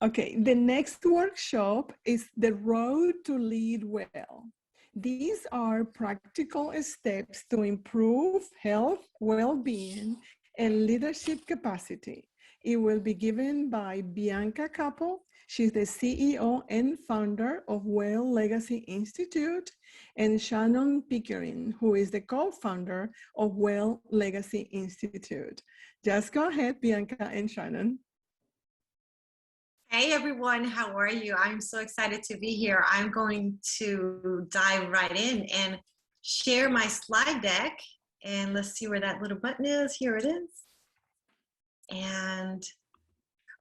Okay, the next workshop is the road to lead well. These are practical steps to improve health, well-being, and leadership capacity. It will be given by Bianca Capo. She's the CEO and founder of Well Legacy Institute, and Shannon Pickering, who is the co-founder of Well Legacy Institute. Just go ahead, Bianca and Shannon. Hey everyone, how are you? I'm so excited to be here. I'm going to dive right in and share my slide deck. And let's see where that little button is. Here it is. And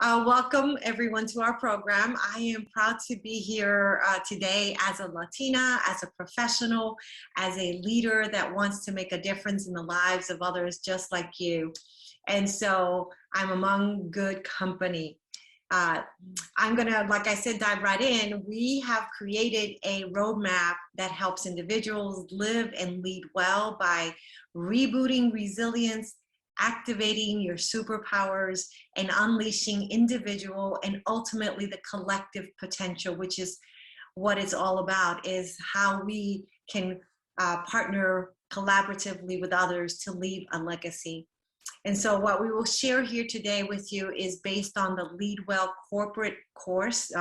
welcome everyone to our program. I am proud to be here today as a Latina, as a professional, as a leader that wants to make a difference in the lives of others just like you. And so I'm among good company. I'm gonna, like I said, dive right in. We have created a roadmap that helps individuals live and lead well by rebooting resilience, activating your superpowers, and unleashing individual and ultimately the collective potential, which is what it's all about, is how we can partner collaboratively with others to leave a legacy. And so what we will share here today with you is based on the LEADWELL corporate course,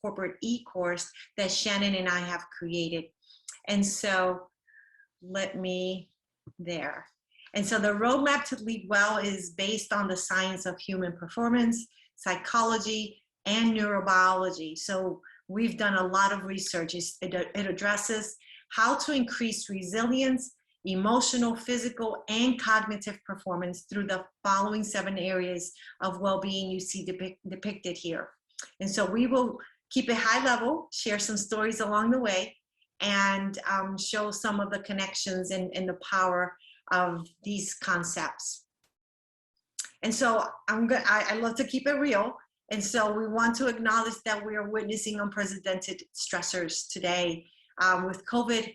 corporate e-course that Shannon and I have created. And so And so the roadmap to LEADWELL is based on the science of human performance, psychology, and neurobiology. So we've done a lot of research. It addresses how to increase resilience, emotional, physical, and cognitive performance through the following 7 areas of well-being you see depicted here. And so we will keep it high level, share some stories along the way, and show some of the connections and the power of these concepts. And so I love to keep it real. And so we want to acknowledge that we are witnessing unprecedented stressors today with COVID.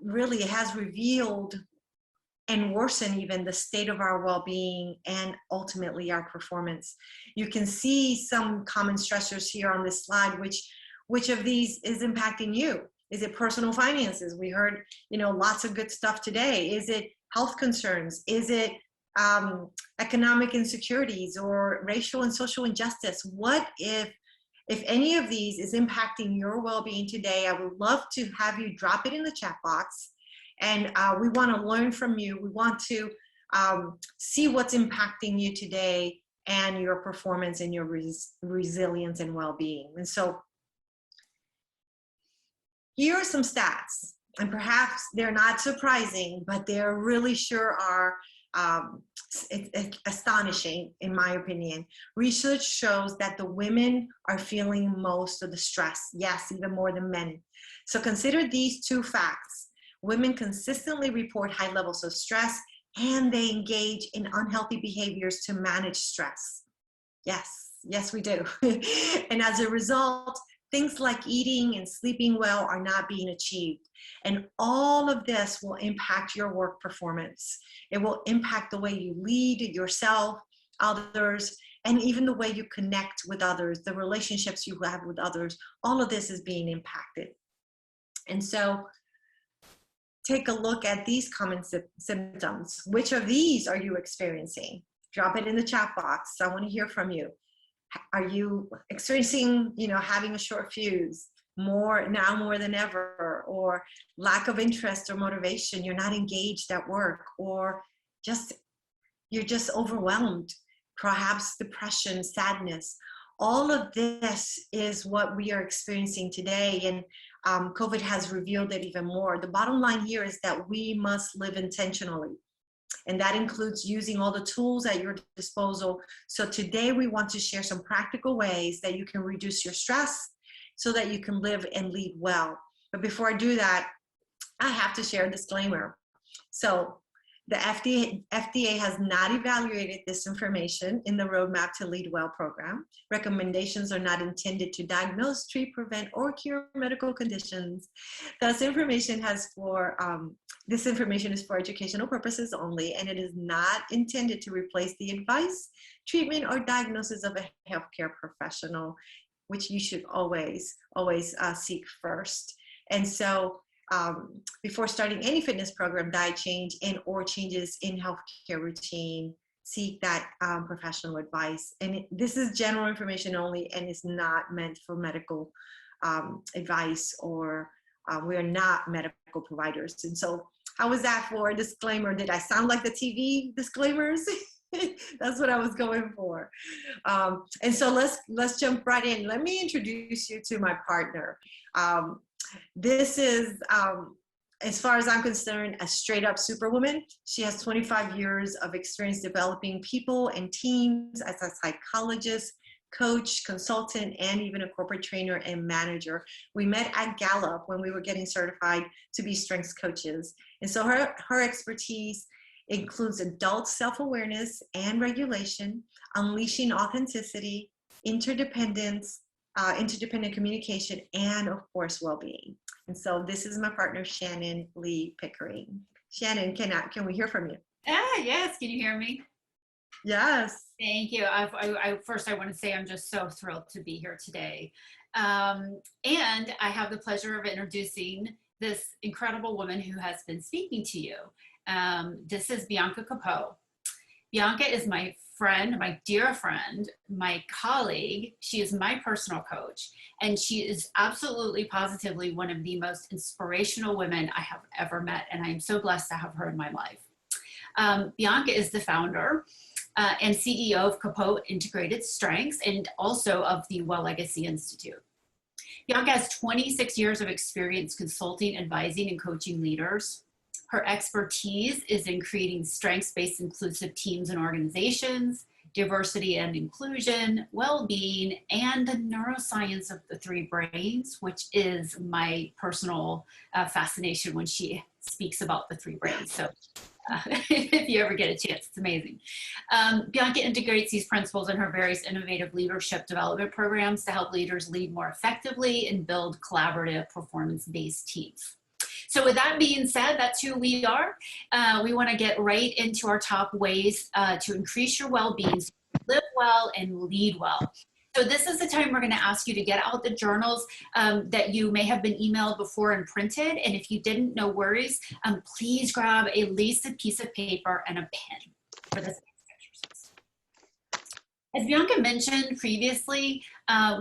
Really has revealed and worsened even the state of our well-being and ultimately our performance. You can see some common stressors here on this slide. Which of these is impacting you? Is it personal finances? We heard, lots of good stuff today. Is it health concerns? Is it economic insecurities or racial and social injustice? What if any of these is impacting your well-being today? I would love to have you drop it in the chat box. And we want to learn from you. We want to see what's impacting you today and your performance and your resilience and well-being. And so here are some stats. And perhaps they're not surprising, but they really sure are astonishing, in my opinion. Research shows that the women are feeling most of the stress. Yes, even more than men. So consider these 2 facts. Women consistently report high levels of stress, and they engage in unhealthy behaviors to manage stress. Yes, we do. And as a result, things like eating and sleeping well are not being achieved. And all of this will impact your work performance. It will impact the way you lead yourself, others, and even the way you connect with others, the relationships you have with others. All of this is being impacted. And so take a look at these common symptoms. Which of these are you experiencing? Drop it in the chat box. I want to hear from you. Are you experiencing, having a short fuse more than ever, or lack of interest or motivation? You're not engaged at work, or you're just overwhelmed, perhaps depression, sadness. All of this is what we are experiencing today, and COVID has revealed it even more. The bottom line here is that we must live intentionally. And that includes using all the tools at your disposal. So today we want to share some practical ways that you can reduce your stress so that you can live and lead well. But before I do that, I have to share a disclaimer. So The FDA has not evaluated this information in the RoadMap to Lead Well program. Recommendations are not intended to diagnose, treat, prevent, or cure medical conditions. This information is for educational purposes only, and it is not intended to replace the advice, treatment, or diagnosis of a healthcare professional, which you should always seek first. And so before starting any fitness program, diet change, and or changes in healthcare routine, seek that professional advice. And this is general information only, and it's not meant for medical advice, or we are not medical providers. And so how was that for a disclaimer? Did I sound like the TV disclaimers? That's what I was going for. And so let's jump right in. Let me introduce you to my partner. This is, as far as I'm concerned, a straight up superwoman. She has 25 years of experience developing people and teams as a psychologist, coach, consultant, and even a corporate trainer and manager. We met at Gallup when we were getting certified to be strengths coaches. And so her expertise includes adult self-awareness and regulation, unleashing authenticity, interdependent communication, and of course, well-being. And so this is my partner, Shannon Lee Pickering. Shannon, can we hear from you? Yes, can you hear me? Yes. Thank you. First, I want to say I'm just so thrilled to be here today. And I have the pleasure of introducing this incredible woman who has been speaking to you. This is Bianca Capot. Bianca is my friend, my dear friend, my colleague. She is my personal coach, and she is absolutely positively one of the most inspirational women I have ever met, and I am so blessed to have her in my life. Bianca is the founder and CEO of Capot Integrated Strengths, and also of the Well Legacy Institute. Bianca has 26 years of experience consulting, advising, and coaching leaders. Her expertise is in creating strengths-based inclusive teams and organizations, diversity and inclusion, well-being, and the neuroscience of the three brains, which is my personal fascination when she speaks about the three brains. So if you ever get a chance, it's amazing. Bianca integrates these principles in her various innovative leadership development programs to help leaders lead more effectively and build collaborative, performance-based teams. So with that being said, that's who we are. We want to get right into our top ways to increase your well-being, so live well and lead well. So this is the time we're going to ask you to get out the journals that you may have been emailed before and printed. And if you didn't, no worries. Please grab at least a piece of paper and a pen for this exercise. As Bianca mentioned previously,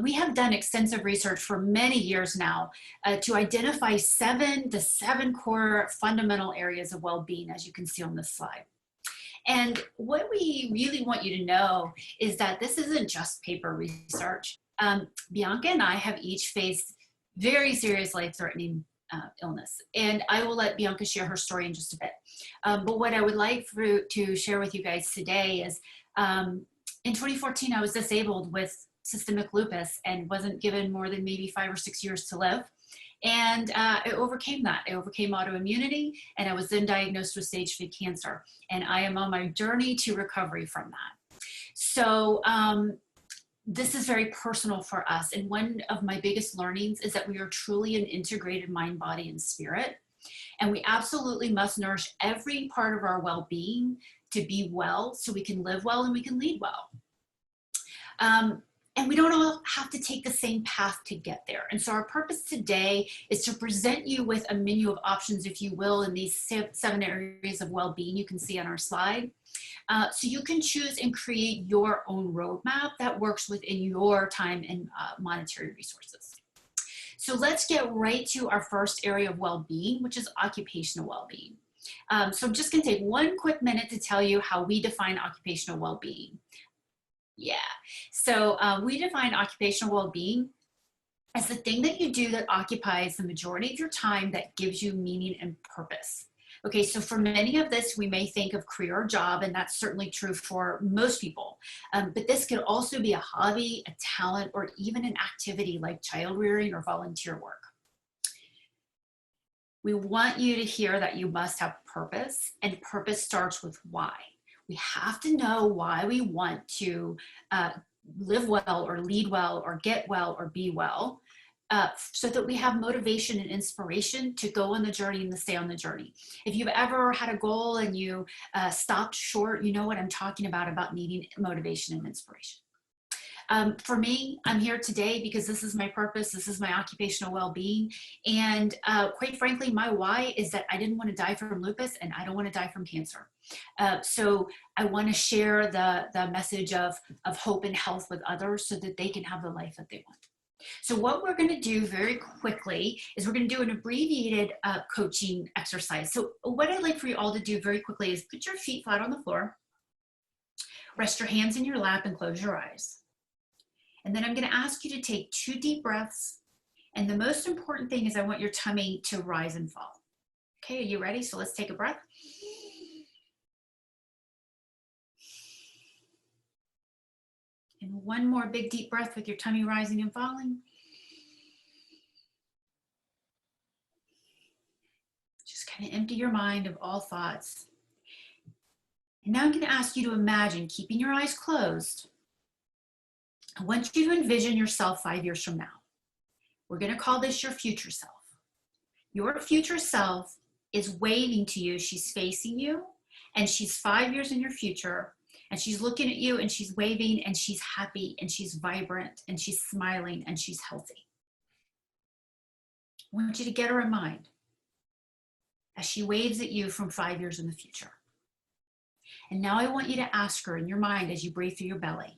we have done extensive research for many years now to identify the seven core fundamental areas of well-being, as you can see on this slide. And what we really want you to know is that this isn't just paper research. Bianca and I have each faced very serious life-threatening illness. And I will let Bianca share her story in just a bit. But what I would like to share with you guys today is in 2014, I was disabled with systemic lupus and wasn't given more than maybe 5 or 6 years to live. And I overcame that. I overcame autoimmunity, and I was then diagnosed with stage 3 cancer. And I am on my journey to recovery from that. So this is very personal for us. And one of my biggest learnings is that we are truly an integrated mind, body, and spirit. And we absolutely must nourish every part of our well-being to be well, so we can live well and we can lead well. And we don't all have to take the same path to get there. And so our purpose today is to present you with a menu of options, if you will, in these 7 areas of well-being you can see on our slide. So you can choose and create your own roadmap that works within your time and monetary resources. So let's get right to our first area of well-being, which is occupational well-being. So I'm just gonna take one quick minute to tell you how we define occupational well-being. Yeah, so we define occupational well-being as the thing that you do that occupies the majority of your time that gives you meaning and purpose. Okay, so for many of this, we may think of career or job, and that's certainly true for most people. But this could also be a hobby, a talent, or even an activity like child rearing or volunteer work. We want you to hear that you must have purpose, and purpose starts with why. We have to know why we want to live well or lead well or get well or be well, so that we have motivation and inspiration to go on the journey and to stay on the journey. If you've ever had a goal and you stopped short, you know what I'm talking about needing motivation and inspiration. For me, I'm here today because this is my purpose. This is my occupational well-being. And quite frankly, my why is that I didn't want to die from lupus and I don't want to die from cancer. So I want to share the message of hope and health with others so that they can have the life that they want. So what we're going to do very quickly is we're going to do an abbreviated coaching exercise. So what I'd like for you all to do very quickly is put your feet flat on the floor, rest your hands in your lap and close your eyes. And then I'm going to ask you to take 2 deep breaths. And the most important thing is I want your tummy to rise and fall. Okay, are you ready? So let's take a breath. And one more big deep breath with your tummy rising and falling. Just kind of empty your mind of all thoughts. And now I'm going to ask you to imagine, keeping your eyes closed, I want you to envision yourself 5 years from now. We're going to call this your future self. Your future self is waving to you. She's facing you, and she's 5 years in your future, and she's looking at you, and she's waving, and she's happy, and she's vibrant, and she's smiling, and she's healthy. I want you to get her in mind as she waves at you from 5 years in the future. And now I want you to ask her in your mind as you breathe through your belly,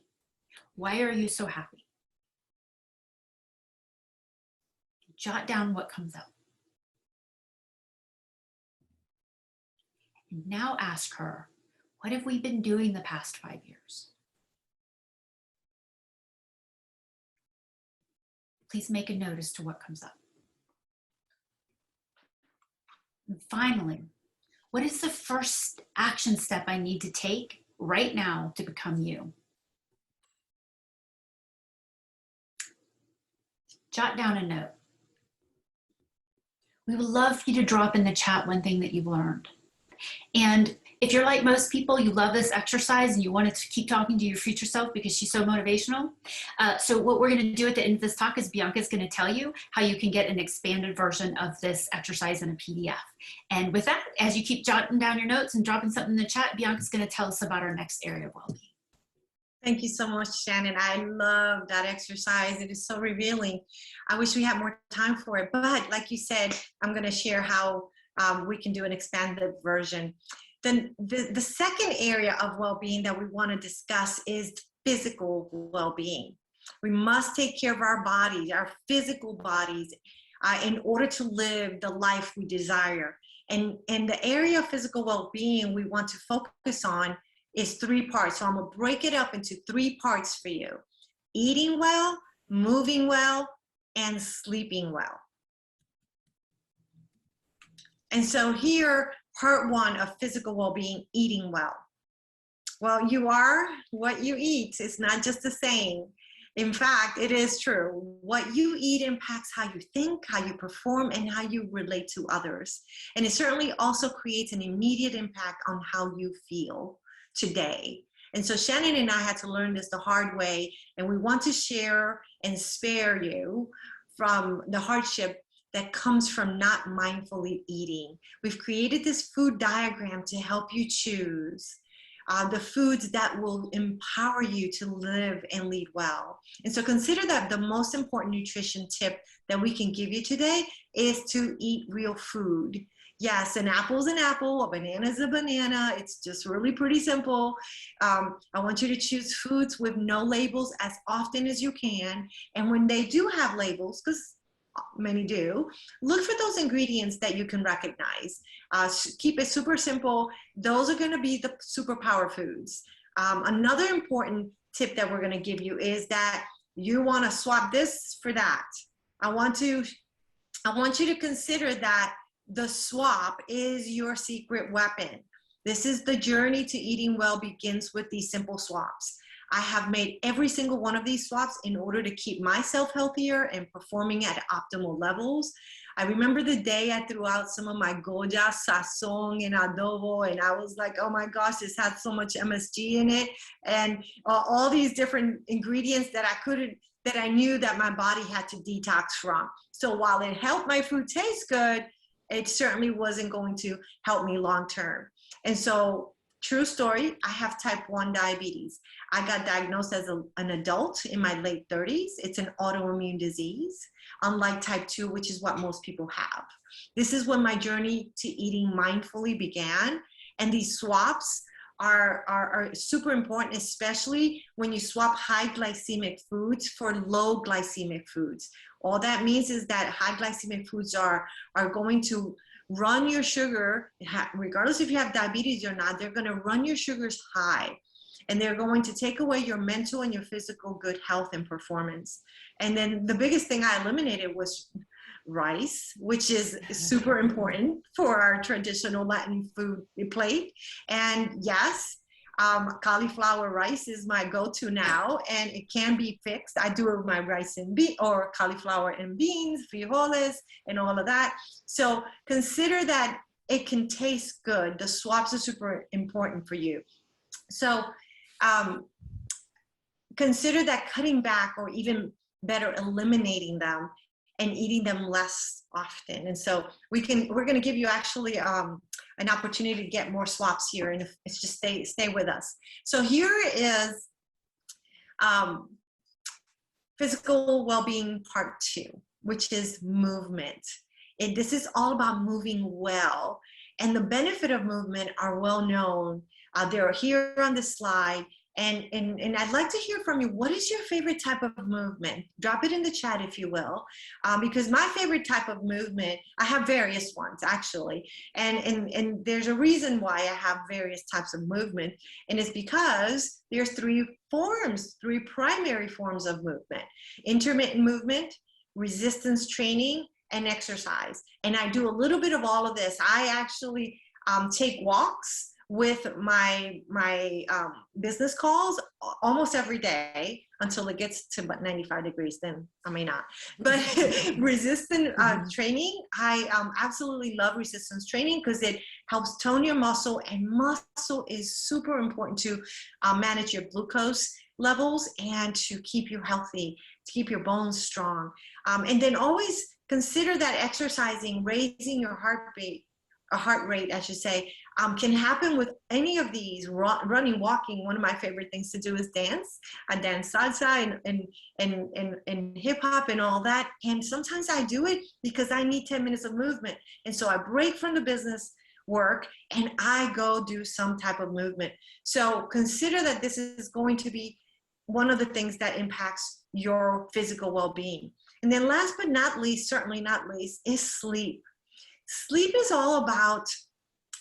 why are you so happy? Jot down what comes up. And now ask her, what have we been doing the past 5 years? Please make a note as to what comes up. And finally, what is the first action step I need to take right now to become you? Jot down a note. We would love for you to drop in the chat one thing that you've learned. And if you're like most people, you love this exercise and you want to keep talking to your future self because she's so motivational. So what we're going to do at the end of this talk is Bianca's going to tell you how you can get an expanded version of this exercise in a PDF. And with that, as you keep jotting down your notes and dropping something in the chat, Bianca's going to tell us about our next area of well-being. Thank you so much, Shannon. I love that exercise. It is so revealing. I wish we had more time for it, but like you said, I'm going to share how we can do an expanded version. Then the second area of well-being that we want to discuss is physical well-being. We must take care of our bodies, our physical bodies, in order to live the life we desire. And the area of physical well-being we want to focus on is 3 parts. So I'm gonna break it up into 3 parts for you: eating well, moving well, and sleeping well. And so here, part 1 of physical well-being, eating well. Well, you are what you eat. It's not just a saying. In fact, it is true. What you eat impacts how you think, how you perform, and how you relate to others. And it certainly also creates an immediate impact on how you feel today. And so Shannon and I had to learn this the hard way, and we want to share and spare you from the hardship that comes from not mindfully eating. We've created this food diagram to help you choose the foods that will empower you to live and lead well. And so consider that the most important nutrition tip that we can give you today is to eat real food. Yes, an apple is an apple, a banana is a banana. It's just really pretty simple. I want you to choose foods with no labels as often as you can. And when they do have labels, because many do, look for those ingredients that you can recognize. Keep it super simple. Those are going to be the superpower foods. Another important tip that we're going to give you is that you want to swap this for that. I want you to consider that the swap is your secret weapon. This is the journey to eating well begins with these simple swaps. I have made every single one of these swaps in order to keep myself healthier and performing at optimal levels. I remember the day I threw out some of my Goya sazon and adobo, and I was like, oh my gosh, this had so much MSG in it, and all these different ingredients that I knew that my body had to detox from. So while it helped my food taste good, it certainly wasn't going to help me long term. And so, true story, I have type 1 diabetes. I got diagnosed as an adult in my late 30s. It's an autoimmune disease, unlike type 2, which is what most people have. This is when my journey to eating mindfully began. And these swaps are super important, especially when you swap high glycemic foods for low glycemic foods. All that means is that high glycemic foods are going to run your sugar, regardless if you have diabetes or not, they're going to run your sugars high. And they're going to take away your mental and your physical good health and performance. And then the biggest thing I eliminated was rice, which is super important for our traditional Latin food plate. And yes, cauliflower rice is my go-to now, and it can be fixed. I do it with my rice and bean, or cauliflower and beans, frijoles, and all of that. So consider that it can taste good. The swaps are super important for you. So consider that cutting back, or even better, eliminating them and eating them less often. And so we're going to give you actually an opportunity to get more swaps here, and if it's just stay with us. So here is physical well-being part 2, which is movement. And this is all about moving well, and the benefit of movement are well known. They're here on the slide. And I'd like to hear from you. What is your favorite type of movement? Drop it in the chat, if you will, because my favorite type of movement, I have various ones actually, and there's a reason why I have various types of movement, and it's because there's 3 primary forms of movement: intermittent movement, resistance training, and exercise. And I do a little bit of all of this. I actually take walks with my business calls almost every day until it gets to about 95 degrees, then I may not. But resistance training, I absolutely love resistance training because it helps tone your muscle, and muscle is super important to manage your glucose levels and to keep you healthy, to keep your bones strong. And then always consider that exercising, raising your heart rate, I should say, can happen with any of these. Running, walking. One of my favorite things to do is dance. I dance salsa and hip hop and all that. And sometimes I do it because I need 10 minutes of movement. And so I break from the business work and I go do some type of movement. So consider that this is going to be one of the things that impacts your physical well-being. And then last but not least, certainly not least, is sleep. Sleep is all about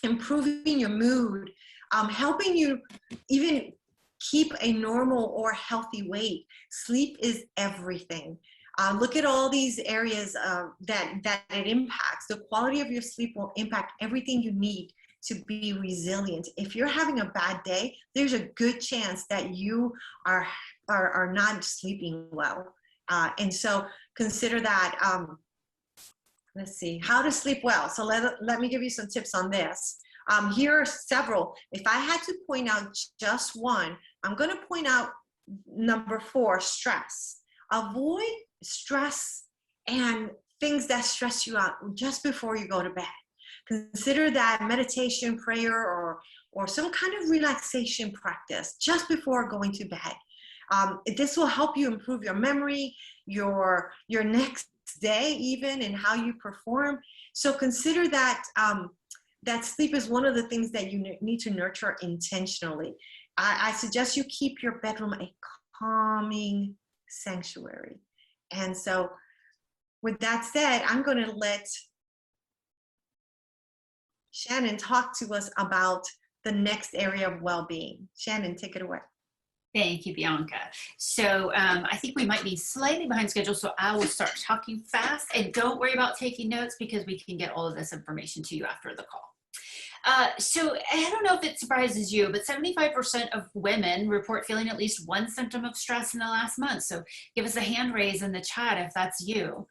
improving your mood, helping you even keep a normal or healthy weight. Sleep is everything. Look at all these areas that it impacts. The quality of your sleep will impact everything you need to be resilient. If you're having a bad day, there's a good chance that you are not sleeping well. And so consider that. Let's see, how to sleep well. So let me give you some tips on this. Here are several. If I had to point out just one, I'm going to point out number 4, stress. Avoid stress and things that stress you out just before you go to bed. Consider that meditation, prayer, or some kind of relaxation practice just before going to bed. This will help you improve your memory, your next day even, and how you perform. So consider that that sleep is one of the things that you need to nurture intentionally. I suggest you keep your bedroom a calming sanctuary. And so with that said, I'm going to let Shannon talk to us about the next area of well-being. Shannon, take it away. Thank you, Bianca. So I think we might be slightly behind schedule, so I will start talking fast. And don't worry about taking notes because we can get all of this information to you after the call. So I don't know if it surprises you, but 75% of women report feeling at least one symptom of stress in the last month. So give us a hand raise in the chat if that's you.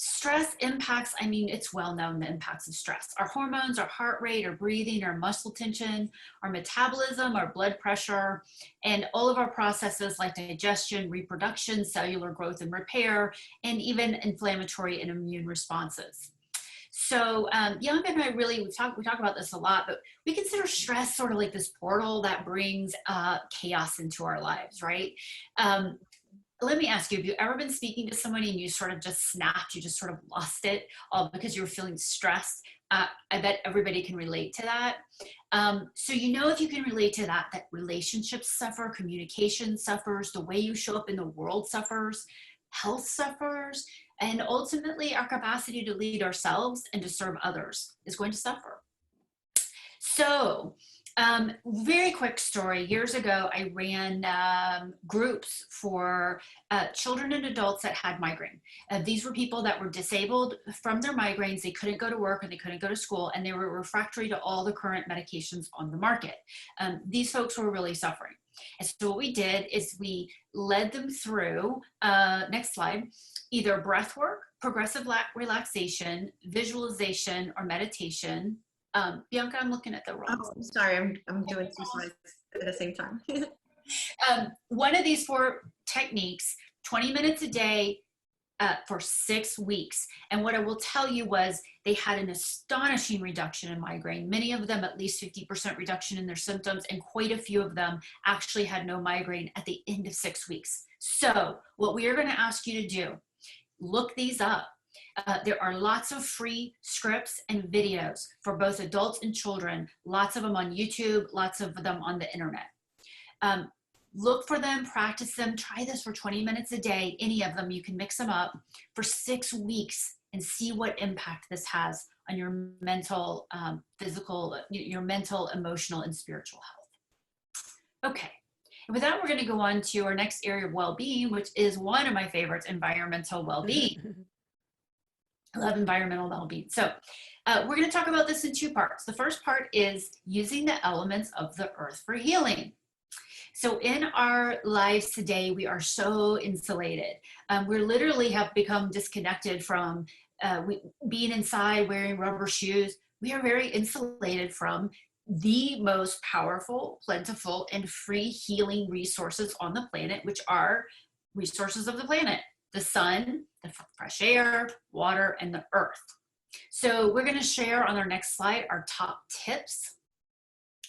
Stress impacts, I mean, it's well known the impacts of stress. Our hormones, our heart rate, our breathing, our muscle tension, our metabolism, our blood pressure, and all of our processes like digestion, reproduction, cellular growth and repair, and even inflammatory and immune responses. So Bianca and I really, we talk about this a lot, but we consider stress sort of like this portal that brings chaos into our lives, right? Let me ask you, have you ever been speaking to somebody and you sort of just snapped, you just sort of lost it all because you were feeling stressed? I bet everybody can relate to that. So you know, if you can relate to that, that relationships suffer, communication suffers, the way you show up in the world suffers, health suffers, and ultimately our capacity to lead ourselves and to serve others is going to suffer. So very quick story. Years ago, I ran groups for children and adults that had migraine. These were people that were disabled from their migraines. They couldn't go to work and they couldn't go to school, and they were refractory to all the current medications on the market. These folks were really suffering. And so what we did is we led them through, next slide, either breath work, progressive relaxation, visualization, or meditation. Bianca, I'm looking at the wrong. Oh, I'm sorry, I'm doing two slides at the same time. One of these 4 techniques, 20 minutes a day for 6 weeks. And what I will tell you was they had an astonishing reduction in migraine. Many of them at least 50% reduction in their symptoms, and quite a few of them actually had no migraine at the end of 6 weeks. So what we are going to ask you to do, look these up. There are lots of free scripts and videos for both adults and children, lots of them on YouTube, lots of them on the internet. Look for them, practice them, try this for 20 minutes a day, any of them, you can mix them up for 6 weeks and see what impact this has on your mental, physical, your mental, emotional, and spiritual health. Okay. And with that, we're going to go on to our next area of well-being, which is one of my favorites, environmental well-being. I love environmental well-being. So we're going to talk about this in 2 parts. The first part is using the elements of the earth for healing. So in our lives today, we are so insulated. We literally have become disconnected from being inside, wearing rubber shoes. We are very insulated from the most powerful, plentiful, and free healing resources on the planet, which are resources of the planet: the sun, the fresh air, water, and the earth. So we're going to share on our next slide our top tips,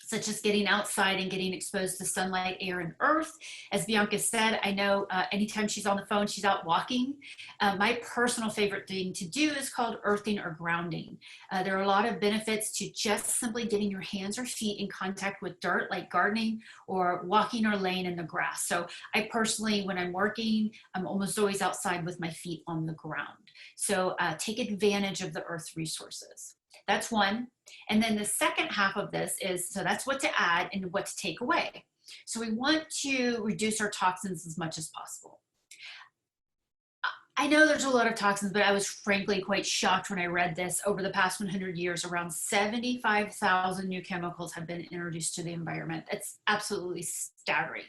such as getting outside and getting exposed to sunlight, air, and earth. As Bianca said, I know anytime she's on the phone, she's out walking. My personal favorite thing to do is called earthing or grounding. There are a lot of benefits to just simply getting your hands or feet in contact with dirt, like gardening or walking or laying in the grass. So I personally, when I'm working, I'm almost always outside with my feet on the ground. So take advantage of the earth's resources. That's one. And then the second half of this is, so that's what to add and what to take away. So we want to reduce our toxins as much as possible. I know there's a lot of toxins, but I was frankly quite shocked when I read this. Over the past 100 years, around 75,000 new chemicals have been introduced to the environment. That's absolutely staggering.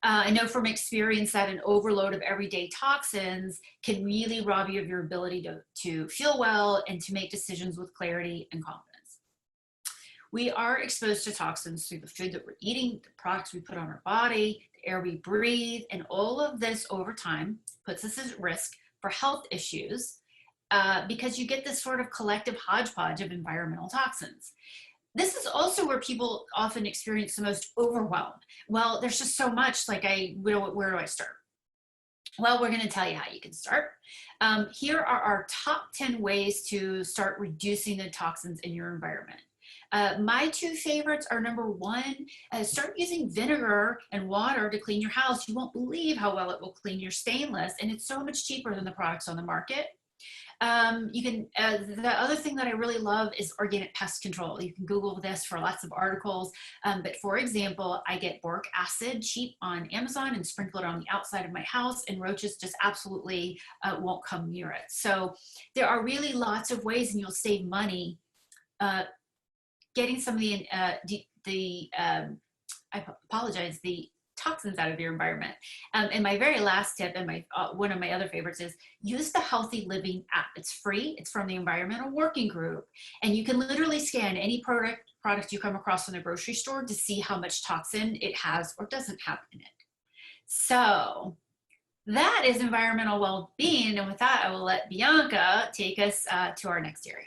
I know from experience that an overload of everyday toxins can really rob you of your ability to feel well and to make decisions with clarity and confidence. We are exposed to toxins through the food that we're eating, the products we put on our body, the air we breathe, and all of this over time puts us at risk for health issues because you get this sort of collective hodgepodge of environmental toxins. This is also where people often experience the most overwhelm. Well, there's just so much, like where do I start? Well, we're going to tell you how you can start. Here are our top 10 ways to start reducing the toxins in your environment. My 2 favorites are, number 1, start using vinegar and water to clean your house. You won't believe how well it will clean your stainless, and it's so much cheaper than the products on the market. The other thing that I really love is organic pest control. You can Google this for lots of articles. But for example, I get boric acid cheap on Amazon and sprinkle it on the outside of my house, and roaches just absolutely won't come near it. So there are really lots of ways, and you'll save money getting some of the toxins out of your environment. And my very last tip, and my one of my other favorites, is use the Healthy Living app. It's free. It's from the Environmental Working Group, and you can literally scan any product you come across in the grocery store to see how much toxin it has or doesn't have in it. So that is environmental well-being. And with that, I will let Bianca take us to our next area.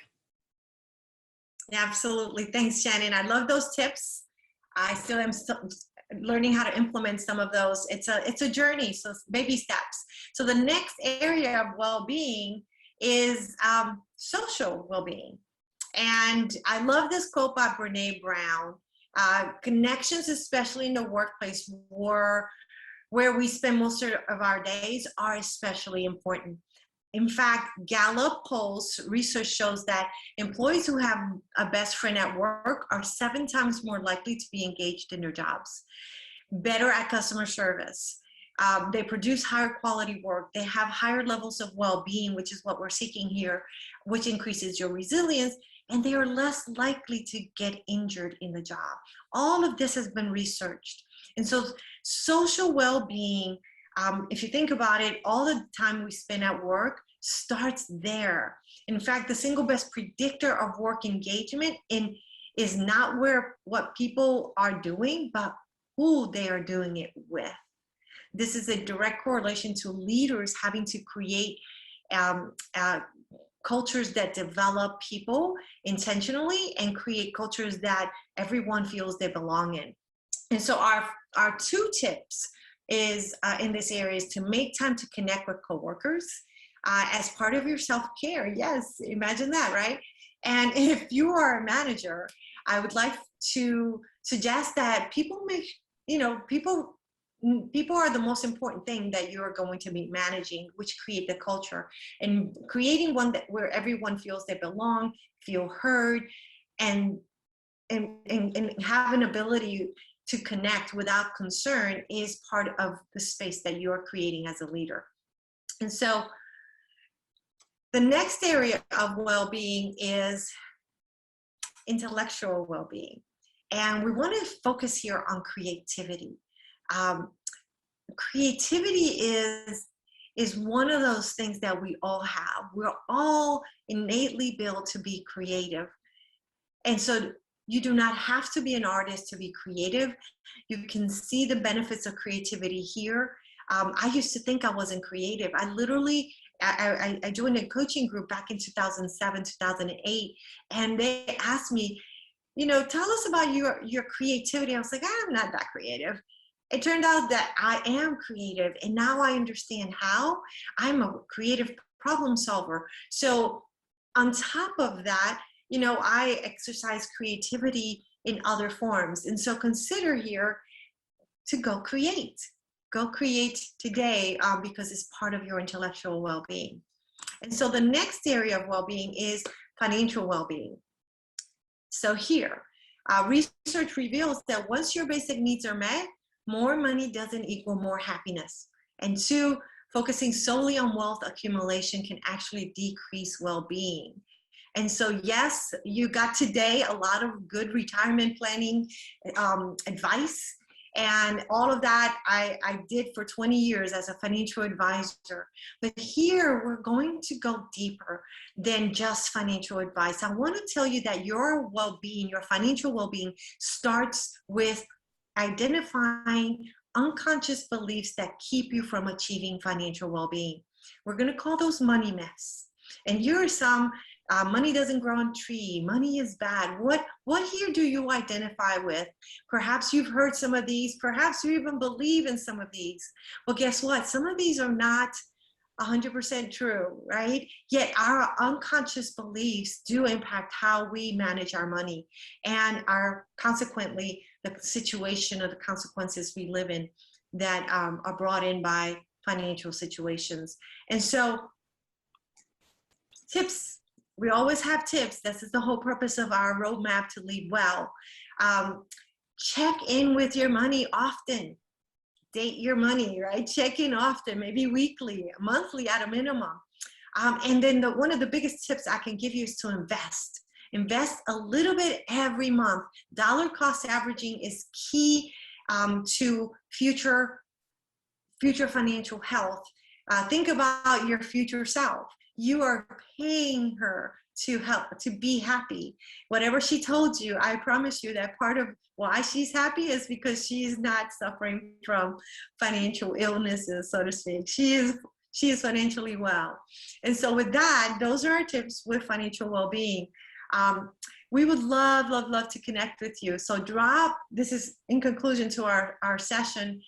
Absolutely. Thanks, Shannon. I love those tips. I still am learning how to implement some of those. It's a journey, so baby steps. So the next area of well-being is social well-being. And I love this quote by Brene Brown. Connections, especially in the workplace where we spend most of our days, are especially important. In fact, Gallup polls research shows that employees who have a best friend at work are 7 times more likely to be engaged in their jobs, better at customer service. They produce higher quality work. They have higher levels of well-being, which is what we're seeking here, which increases your resilience, and they are less likely to get injured in the job. All of this has been researched. And so social well-being, if you think about it, all the time we spend at work starts there. In fact, the single best predictor of work engagement is not what people are doing, but who they are doing it with. This is a direct correlation to leaders having to create cultures that develop people intentionally and create cultures that everyone feels they belong in. And so our 2 tips is in this area is to make time to connect with coworkers as part of your self-care. Yes, imagine that, right? And if you are a manager, I would like to suggest that people are the most important thing that you're going to be managing, which create the culture, and creating one where everyone feels they belong, feel heard, and have an ability to connect without concern is part of the space that you're creating as a leader. And so the next area of well-being is intellectual well-being. And we want to focus here on creativity. Creativity is one of those things that we all have. We're all innately built to be creative. And so you do not have to be an artist to be creative. You can see the benefits of creativity here. I used to think I wasn't creative. I joined a coaching group back in 2007, 2008, and they asked me, tell us about your creativity. I was like, I'm not that creative. It turned out that I am creative, and now I understand how. I'm a creative problem solver. So on top of that, I exercise creativity in other forms. And so consider here to go create. Go create today because it's part of your intellectual well-being. And so the next area of well-being is financial well-being. So here, research reveals that once your basic needs are met, more money doesn't equal more happiness. And 2, focusing solely on wealth accumulation can actually decrease well-being. And so, yes, you got today a lot of good retirement planning advice. And all of that I did for 20 years as a financial advisor. But here we're going to go deeper than just financial advice. I want to tell you that your well-being, your financial well-being, starts with identifying unconscious beliefs that keep you from achieving financial well-being. We're going to call those money myths. And here are some. Money doesn't grow on tree. Money is bad. What here do you identify with? Perhaps you've heard some of these. Perhaps you even believe in some of these. Well, guess what? Some of these are not 100% true, right? Yet our unconscious beliefs do impact how we manage our money and consequently the situation or the consequences we live in that are brought in by financial situations. And so tips. We always have tips. This is the whole purpose of our roadmap to lead well. Check in with your money often. Date your money, right? Check in often, maybe weekly, monthly at a minimum. And then one of the biggest tips I can give you is to invest. Invest a little bit every month. Dollar cost averaging is key to future financial health. Think about your future self. You are paying her to help, to be happy. Whatever she told you, I promise you that part of why she's happy is because she's not suffering from financial illnesses, so to speak. She is financially well. And so with that, those are our tips with financial well-being. We would love, love, love to connect with you. So this is in conclusion to our session,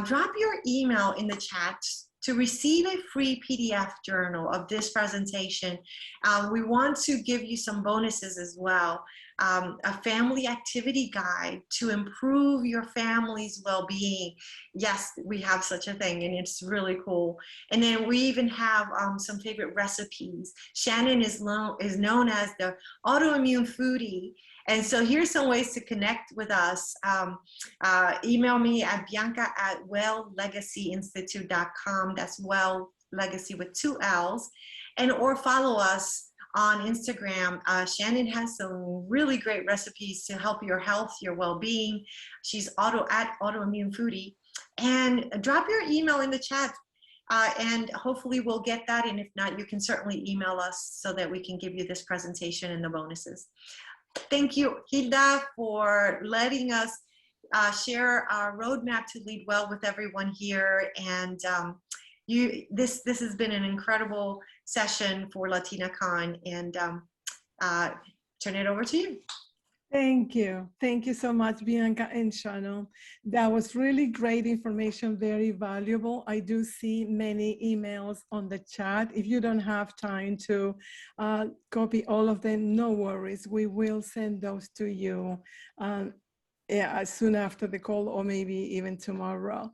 drop your email in the chat to receive a free PDF journal of this presentation. We want to give you some bonuses as well. A family activity guide to improve your family's well-being. Yes, we have such a thing, and it's really cool. And then we even have some favorite recipes. Shannon is known as the autoimmune foodie. And so here's some ways to connect with us. Email me at bianca@welllegacyinstitute.com. That's Well Legacy with 2 L's. Or follow us on Instagram. Shannon has some really great recipes to help your health, your well-being. She's at autoimmune foodie. And drop your email in the chat. And hopefully we'll get that. And if not, you can certainly email us so that we can give you this presentation and the bonuses. Thank you, Hilda, for letting us share our roadmap to lead well with everyone here. And this has been an incredible session for LatinaCon, and turn it over to you. Thank you. Thank you so much, Bianca and Shannon. That was really great information, very valuable. I do see many emails on the chat. If you don't have time to copy all of them, no worries. We will send those to you soon after the call, or maybe even tomorrow.